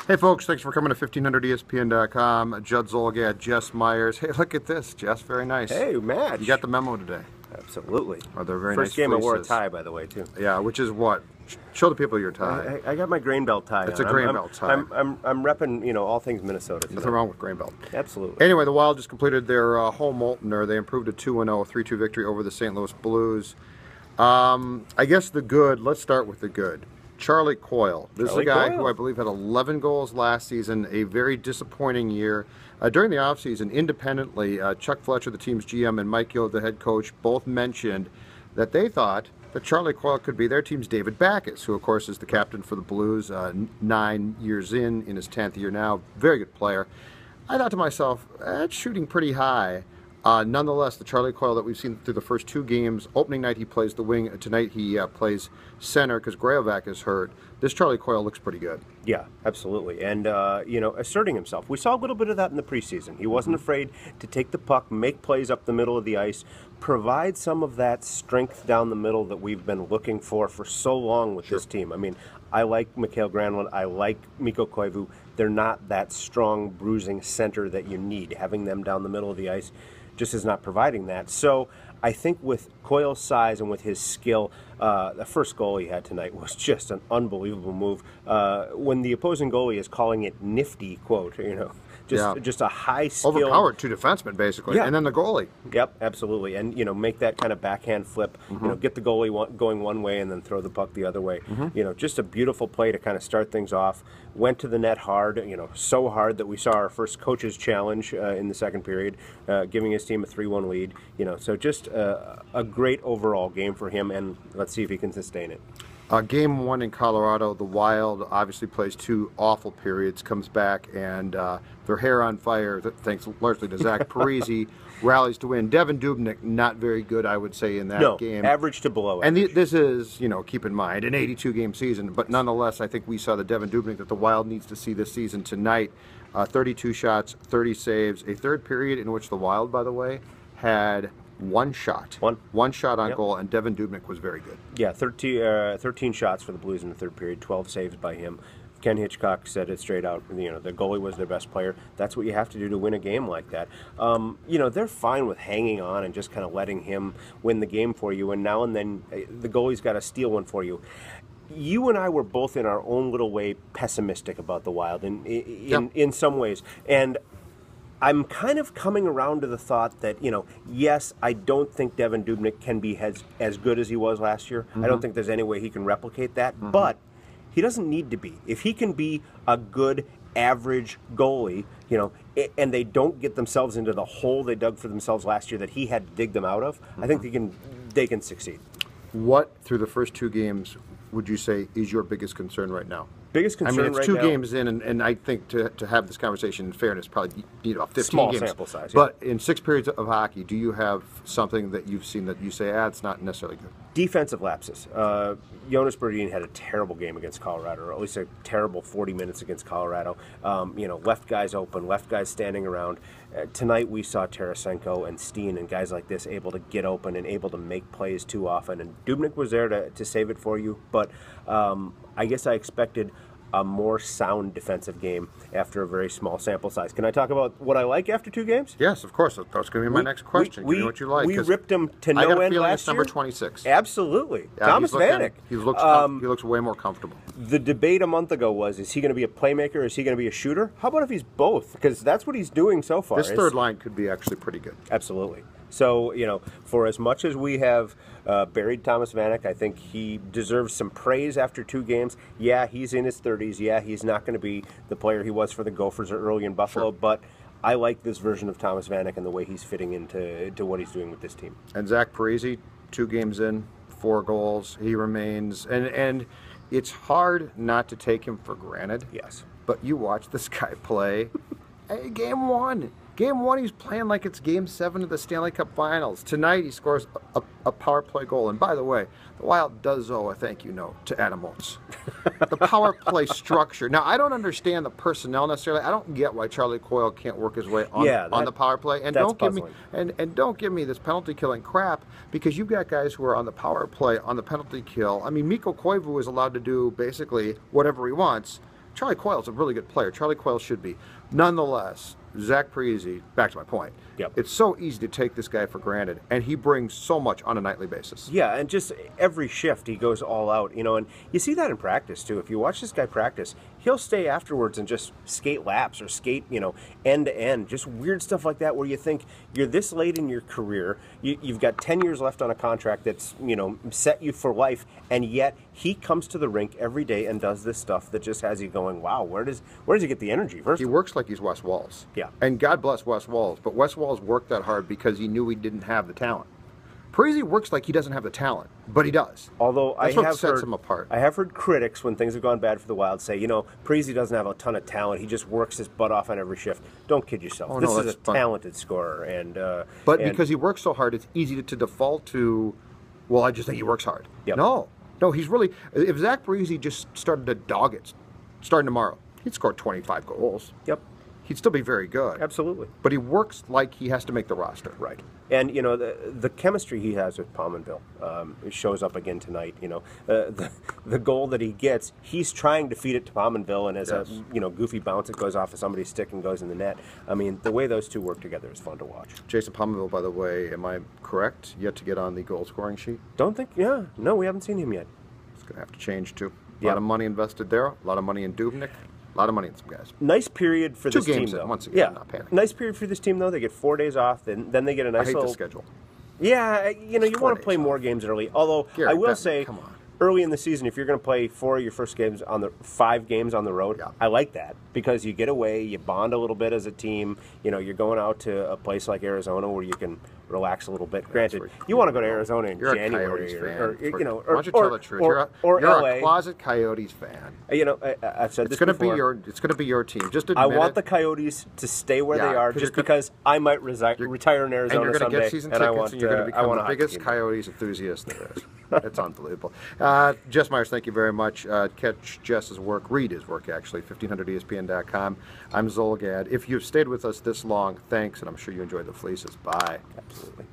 Hey folks, thanks for coming to 1500ESPN.com. Judd, Zulgad, Jess Myers. Hey, look at this, Jess. Very nice. Hey, match. You got the memo today. Absolutely. Oh, they're very First nice game fleeces. I wore a tie, by the way, too. Yeah, which is what? Show the people your tie. I got my grain belt tie. It's a grain belt tie. I'm repping, all things Minnesota. Nothing wrong with grain belt. Absolutely. Anyway, the Wild just completed their home opener. They improved to 2-0, 3-2 victory over the St. Louis Blues. I guess the good. Let's start with the good. Charlie Coyle. This is a guy who I believe had 11 goals last season, a very disappointing year. During the offseason, independently, Chuck Fletcher, the team's GM, and Mike Gill, the head coach, both mentioned that they thought that Charlie Coyle could be their team's David Backes, who, of course, is the captain for the Blues, 9 years in his 10th year now. Very good player. I thought to myself, that's shooting pretty high. Nonetheless, the Charlie Coyle that we've seen through the first 2 games, opening night he plays the wing, tonight he plays center because Graovac is hurt. This Charlie Coyle looks pretty good. Yeah, absolutely. And, asserting himself. We saw a little bit of that in the preseason. He wasn't afraid to take the puck, make plays up the middle of the ice, provide some of that strength down the middle that we've been looking for so long with this team. I mean, I like Mikhail Granlund. I like Mikko Koivu. They're not that strong, bruising center that you need. Having them down the middle of the ice just is not providing that. So I think with Coyle's size and with his skill, the first goal he had tonight was just an unbelievable move. When the opposing goalie is calling it nifty, quote, just a high skill. Overpowered 2 defensemen, basically, and then the goalie. Yep, absolutely. And, make that kind of backhand flip, get the goalie going one way and then throw the puck the other way. Just a beautiful play to kind of start things off. Went to the net hard, so hard that we saw our first coach's challenge in the second period, giving his team a 3-1 lead. So just a great overall game for him, and let's see if he can sustain it. Game 1 in Colorado, the Wild obviously plays 2 awful periods, comes back, and their hair on fire, thanks largely to Zach Parise, rallies to win. Devan Dubnyk, not very good, I would say, in that game. Average to below average. And this is, keep in mind, an 82-game season, but nonetheless, I think we saw the Devan Dubnyk that the Wild needs to see this season tonight. 32 shots, 30 saves, a third period in which the Wild, by the way, had 1 shot. One shot on goal, and Devan Dubnyk was very good. Yeah, 13 shots for the Blues in the third period, 12 saves by him. Ken Hitchcock said it straight out. The goalie was their best player. That's what you have to do to win a game like that. They're fine with hanging on and just kind of letting him win the game for you, and now and then the goalie's got to steal one for you. You and I were both in our own little way pessimistic about the Wild in some ways, and I'm kind of coming around to the thought that, yes, I don't think Devan Dubnyk can be as good as he was last year. I don't think there's any way he can replicate that, but he doesn't need to be. If he can be a good, average goalie, and they don't get themselves into the hole they dug for themselves last year that he had to dig them out of, I think they can succeed. What, through the first 2 games, would you say is your biggest concern right now? Biggest concern right now? It's 2 games in, and I think to have this conversation in fairness, probably need about 15 Small games. Sample size. But in 6 periods of hockey, do you have something that you've seen that you say, it's not necessarily good? Defensive lapses. Jonas Brodin had a terrible game against Colorado, or at least a terrible 40 minutes against Colorado. Left guys open, left guys standing around. Tonight we saw Tarasenko and Steen and guys like this able to get open and able to make plays too often. And Dubnyk was there to save it for you. But I guess I expected a more sound defensive game after a very small sample size. Can I talk about what I like after 2 games? Yes, of course. That's going to be my next question. Give me what you like. We ripped him to no end last year. I got a feeling it's number 26. Absolutely. Yeah, Thomas Vanek. He looks way more comfortable. The debate a month ago was, is he going to be a playmaker or is he going to be a shooter? How about if he's both? Because that's what he's doing so far. This third line could be actually pretty good. Absolutely. So, for as much as we have buried Thomas Vanek, I think he deserves some praise after 2 games. Yeah, he's in his 30s. Yeah, he's not going to be the player he was for the Gophers or early in Buffalo, but I like this version of Thomas Vanek and the way he's fitting into what he's doing with this team. And Zach Parise, 2 games in, 4 goals. He remains, and it's hard not to take him for granted. Yes. But you watch this guy play. Hey, Game 1, he's playing like it's Game 7 of the Stanley Cup Finals. Tonight, he scores a power play goal. And by the way, the Wild does owe a thank you note to Adam Oates. The power play structure. Now, I don't understand the personnel necessarily. I don't get why Charlie Coyle can't work his way on the power play. And don't give me this penalty killing crap, because you've got guys who are on the power play on the penalty kill. I mean, Mikko Koivu is allowed to do basically whatever he wants. Charlie Coyle's a really good player. Charlie Coyle should be. Nonetheless, Zach Parise, back to my point, it's so easy to take this guy for granted, and he brings so much on a nightly basis. Yeah, and just every shift he goes all out, you know, and you see that in practice too. If you watch this guy practice, he'll stay afterwards and just skate laps or skate, you know, end to end, just weird stuff like that where you think you're this late in your career, you've got 10 years left on a contract that's, you know, set you for life, and yet he comes to the rink every day and does this stuff that just has you going, wow, where does he get the energy? First, he works like he's Wes Walz. Yeah. And God bless Wes Walz, but Wes Walz worked that hard because he knew he didn't have the talent. Parise works like he doesn't have the talent, but he does. Although That's what sets him apart. I have heard critics, when things have gone bad for the Wild, say, you know, Parise doesn't have a ton of talent. He just works his butt off on every shift. Don't kid yourself. Oh, this no, is a talented scorer. But because he works so hard, it's easy to default to, well, I just think he works hard. Yep. No, he's really, if Zach Parise just started to dog it starting tomorrow, he'd score 25 goals. Yep. He'd still be very good. Absolutely. But he works like he has to make the roster. Right. And, you know, the chemistry he has with Pominville it shows up again tonight. You know, the goal that he gets, he's trying to feed it to Pominville, and as a, you know, goofy bounce, it goes off of somebody's stick and goes in the net. I mean, the way those two work together is fun to watch. Jason Pominville, by the way, am I correct? Yet to get on the goal scoring sheet? Don't think, no, we haven't seen him yet. It's going to have to change, too. A lot of money invested there, a lot of money in Dubnyk. A lot of money in some guys. Nice period for this team, though. Once again, not panicking. Nice period for this team, though. They get 4 days off, then they get a nice little... little... the schedule. Yeah, you know, you want to play more games early. Although, I will say, come on. Early in the season, if you're going to play 4 of your first games on the 5 games on the road, I like that because you get away, you bond a little bit as a team. You know, you're going out to a place like Arizona where you can relax a little bit. Granted, you want to go to Arizona in January, or you know, why don't you tell the truth? You're LA. A closet Coyotes fan. You know, I've said this before. It's going to be your team. Just admit I want the Coyotes to stay where they are, just because I might retire in Arizona someday. And you're going to get season tickets, and you're going to become the biggest team. Coyotes enthusiast there is. It's unbelievable. Jess Myers, thank you very much. Catch Jess's work, read his work actually, 1500ESPN.com. I'm Zulgad. If you've stayed with us this long, thanks, and I'm sure you enjoyed the fleeces. Bye. Absolutely.